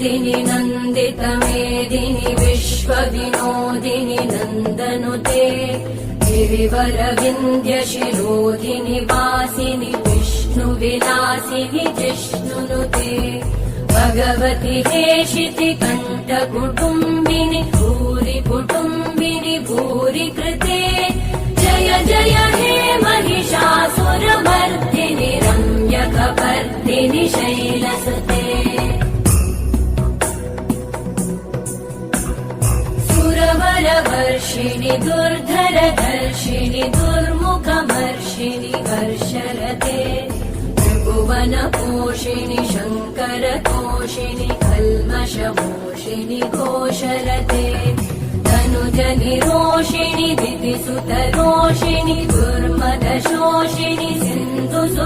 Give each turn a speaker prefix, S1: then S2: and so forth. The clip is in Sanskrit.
S1: नन्दिनि नन्दितमेदिनि विश्वविनोदिनि नन्दनुते गिरिवरविन्द्यशिरोधिनि वासिनि विष्णुविलासिनि जिष्णुनुते भगवति हेशिति कण्ठकुटुम्बिनि भूरि कुटुम्बिनि भूरि कृते जय जय हे महिषासुरमर्दिनि रम्यकपर्दिनि शैलसुते सुरवरवर्षिणि दुर्धरधर्षिणि दुर्मुखमर्षिणि वर्षरते त्रिभुवनपोषिणि शङ्करतोषिणि कल्मषमोषिणि घोषरते तनुजनिरोषिणि दितिसुतरोषिणि दुर्मदशोषिणि सिन्धुसुते